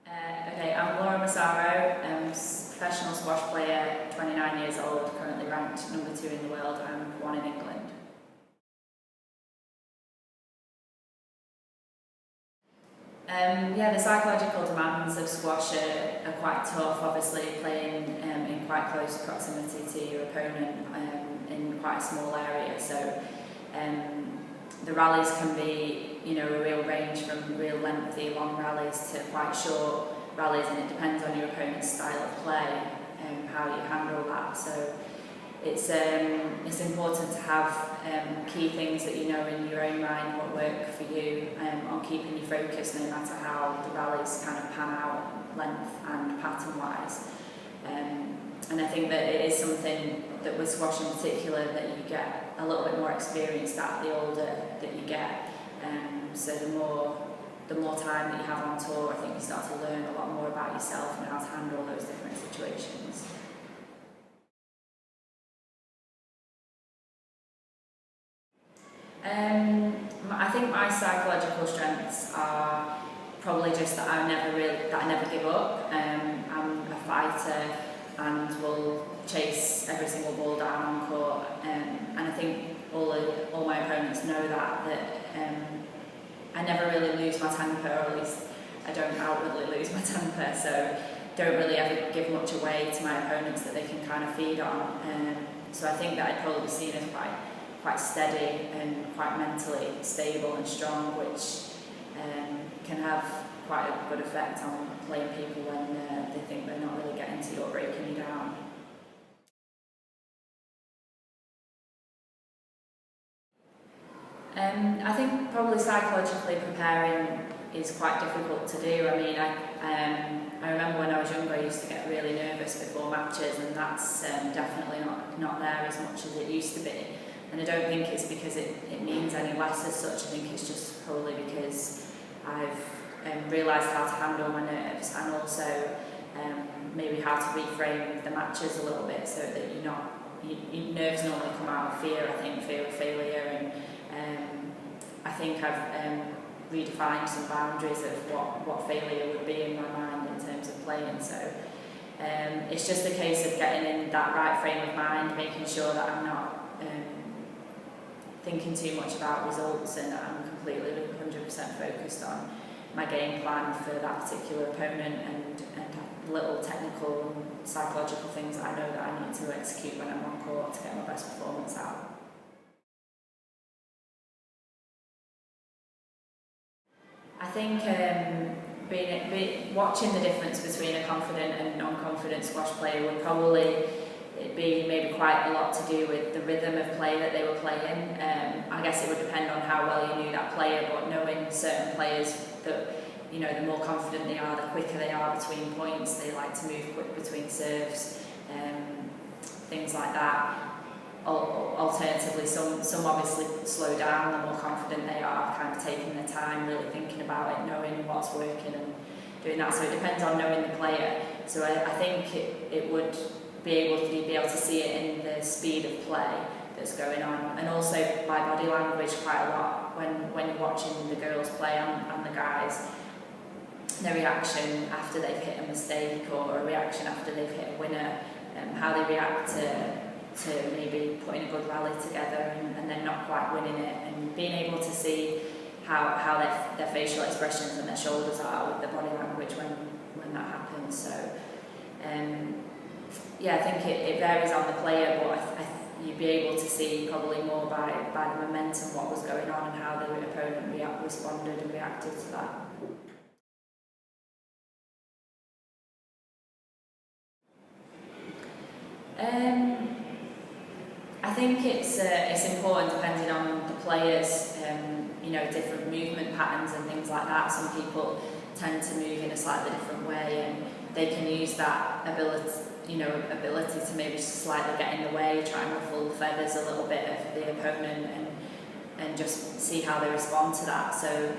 Okay, I'm Massaro, professional squash player, 29 years old, currently ranked number 2 in the world and 1 in England. Yeah, the psychological demands of squash are quite tough, obviously playing in quite close proximity to your opponent in quite a small area. So the rallies can be, a real range from real lengthy, long rallies to quite short rallies, and it depends on your opponent's style of play and how you handle that. So it's important to have key things that you know in your own mind what work for you on keeping you focused no matter how the rallies kind of pan out length and pattern wise. And I think that it is something that with squash in particular that you get a little bit more experienced at the older that you get. So the more time that you have on tour, I think you start to learn a lot more about yourself and how to handle those different situations. I think my psychological strengths are probably just that I never give up. I'm a fighter and will chase every single ball down on court, and I think all my opponents know that I never really lose my temper, or at least I don't outwardly lose my temper, so don't really ever give much away to my opponents that they can kind of feed on. So I think that I'd probably be seen as quite steady and quite mentally stable and strong, which can have quite a good effect on playing people when they think they're not really getting to you or breaking you down. I think probably psychologically preparing is quite difficult to do. I mean, I remember when I was younger I used to get really nervous before matches, and that's definitely not there as much as it used to be. And I don't think it's because it means any less as such. I think it's just probably because I've realised how to handle my nerves, and also maybe how to reframe the matches a little bit so that your nerves normally come out of fear, I think, fear of failure, and I think I've redefined some boundaries of what failure would be in my mind in terms of playing. So it's just a case of getting in that right frame of mind, making sure that I'm not thinking too much about results, and I'm completely 100% focused on my game plan for that particular opponent, and little technical and psychological things that I know that I need to execute when I'm on court to get my best performance out. I think watching the difference between a confident and non-confident squash player would probably be maybe quite a lot to do with the rhythm of play that they were playing. I guess it would depend on how well you knew that player, but knowing certain players that, the more confident they are, the quicker they are between points, they like to move quick between serves, things like that. Alternatively, some obviously slow down the more confident they are, kind of taking their time, really thinking about it, knowing what's working and doing that. So it depends on knowing the player. So I think it would be able to see it in the speed of play that's going on, and also by body language quite a lot when you're watching the girls play and the guys, their reaction after they've hit a mistake or a reaction after they've hit a winner, how they react to maybe putting a good rally together and then not quite winning it, and being able to see how their facial expressions and their shoulders are with the body language when that happens. So yeah, I think it varies on the player, but you'd be able to see probably more by the momentum what was going on and how the opponent responded and reacted to that. I think it's important depending on the players, different movement patterns and things like that. Some people tend to move in a slightly different way, and they can use that ability to maybe slightly get in the way, try and ruffle the feathers a little bit of the opponent, and just see how they respond to that. So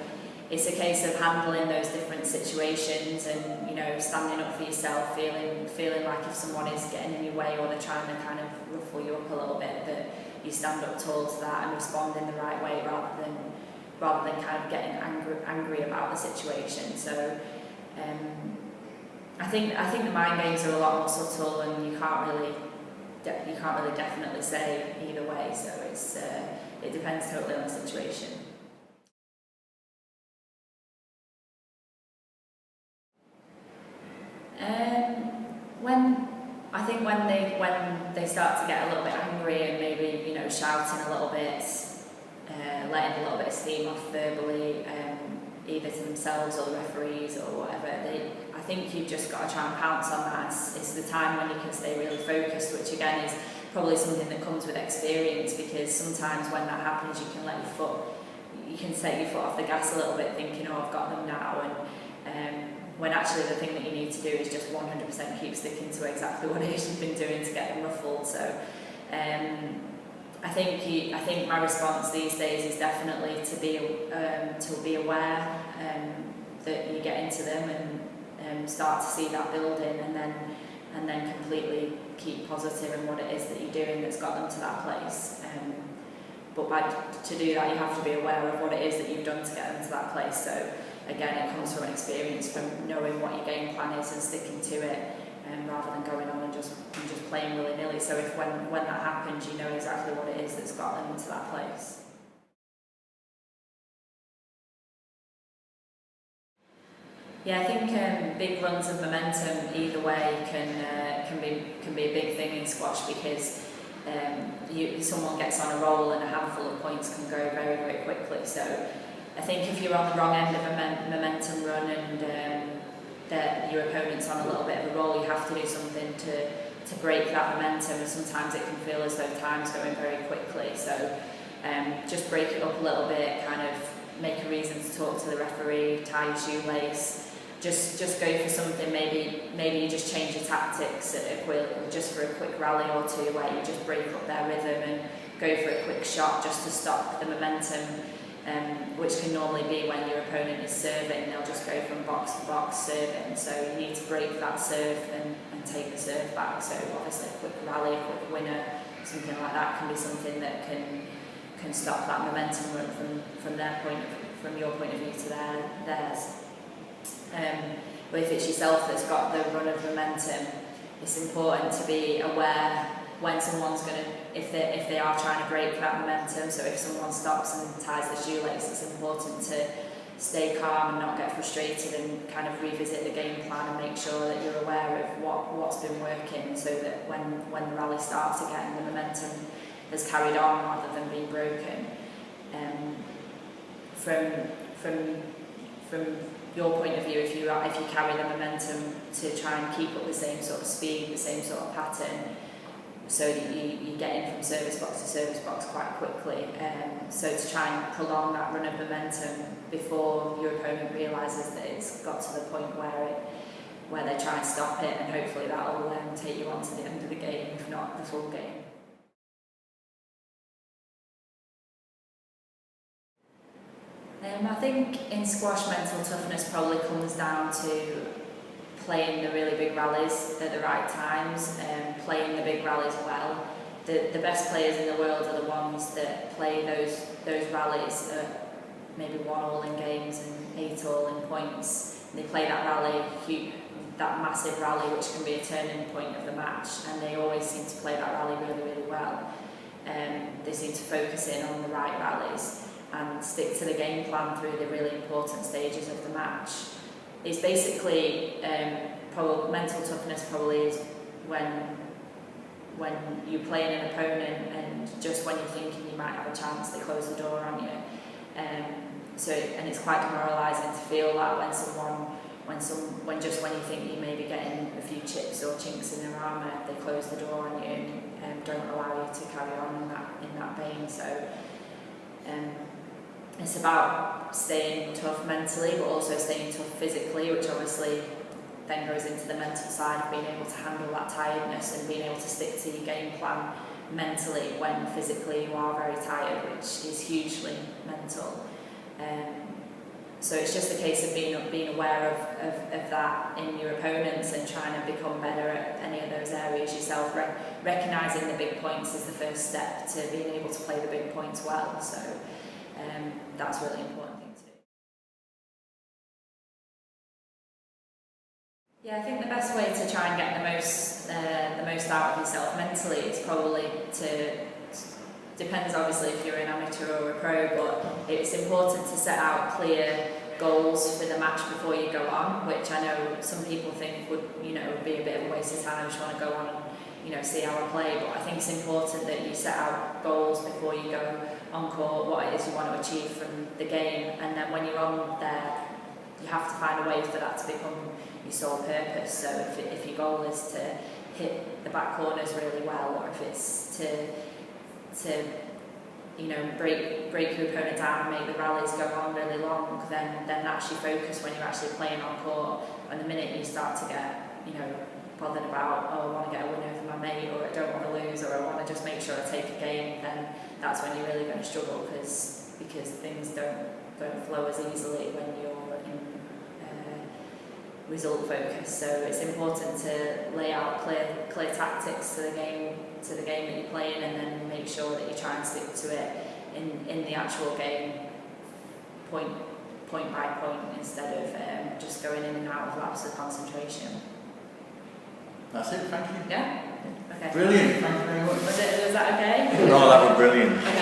it's a case of handling those different situations and, standing up for yourself, feeling like if someone is getting in your way or they're trying to kind of ruffle you up a little bit, that you stand up tall to that and respond in the right way rather than kind of getting angry about the situation. So I think the mind games are a lot more subtle, and you can't really definitely say either way. So it depends totally on the situation. When they start to get a little bit angry and maybe shouting a little bit, letting a little bit of steam off verbally, either to themselves or the referees or whatever, I think you've just got to try and pounce on that. It's the time when you can stay really focused, which again is probably something that comes with experience, because sometimes when that happens you can set your foot off the gas a little bit, thinking, oh, I've got them now, and when actually the thing that you need to do is just 100% keep sticking to exactly what it is you've been doing to get them ruffled. So I think my response these days is definitely to be aware that you get into them and start to see that building, and then completely keep positive in what it is that you're doing that's got them to that place. But to do that, you have to be aware of what it is that you've done to get them to that place. So again, it comes from experience, from knowing what your game plan is and sticking to it, rather than going on and just playing willy-nilly. So if when that happens, you know exactly what it is that's got them to that place. Yeah, I think big runs of momentum either way can be a big thing in squash, because someone gets on a roll and a handful of points can go very, very quickly. So I think if you're on the wrong end of a momentum run and that your opponent's on a little bit of a roll, you have to do something to break that momentum, and sometimes it can feel as though time's going very quickly. So just break it up a little bit, kind of make a reason to talk to the referee, tie your shoelace, just go for something. Maybe you just change your tactics just for a quick rally or two, where you just break up their rhythm and go for a quick shot just to stop the momentum, which can normally be when your opponent is serving. They'll just go from box to box serving, so you need to break that serve and take the serve back. So obviously a quick rally, a quick winner, something like that can be something that can stop that momentum run from your point of view to theirs. But if it's yourself that's got the run of momentum, it's important to be aware when someone's if they are trying to break that momentum. So if someone stops and ties the shoelace, it's important to stay calm and not get frustrated, and kind of revisit the game plan and make sure that you're aware of what's been working, so that when the rally starts again, the momentum has carried on rather than being broken. From your point of view, if you carry the momentum to try and keep up the same sort of speed, the same sort of pattern, so that you get in from service box to service box quite quickly. So to try and prolong that run of momentum before your opponent realises that it's got to the point where they try and stop it, and hopefully that will take you on to the end of the game, if not the full game. I think in squash, mental toughness probably comes down to playing the really big rallies at the right times, and playing the big rallies well. The best players in the world are the ones that play those rallies at maybe 1-1 in games and 8-8 in points. And they play that rally, that massive rally, which can be a turning point of the match, and they always seem to play that rally really, really well. They seem to focus in on the right rallies and stick to the game plan through the really important stages of the match. It's basically probably mental toughness probably is when you're playing an opponent and just when you're thinking you might have a chance, they close the door on you. And it's quite demoralising to feel that when you think you may be getting a few chips or chinks in their armour, they close the door on you and don't allow you to carry on in that vein. So it's about staying tough mentally, but also staying tough physically, which obviously then goes into the mental side of being able to handle that tiredness and being able to stick to your game plan mentally when physically you are very tired, which is hugely mental. So it's just a case of being aware of that in your opponents and trying to become better at any of those areas yourself. Recognising the big points is the first step to being able to play the big points well. So that's a really important thing to do. Yeah, I think the best way to try and get the most out of yourself mentally is probably to, depends obviously if you're an amateur or a pro, but it's important to set out clear goals for the match before you go on, which I know some people think would, be a bit of a waste of time. I just want to go on and, see how I play, but I think it's important that you set out goals before you go on court, what it is you want to achieve from the game, and then when you're on there, you have to find a way for that to become your sole purpose. So if your goal is to hit the back corners really well, or if it's to break your opponent down and make the rallies go on really long, then that's your focus when you're actually playing on court. And the minute you start to get bothered about, I want to get a win over my mate, or I don't want to lose, or I want to just make sure I take a game, then that's when you're really going to struggle, because things don't flow as easily when you're in result focus. So it's important to lay out clear tactics to the game that you're playing, and then make sure that you try and stick to it in the actual game, point by point, instead of just going in and out of lapses of concentration. That's it, thank you. Yeah? Okay. Brilliant, thank you very much. Was that okay? No, that was brilliant. Okay.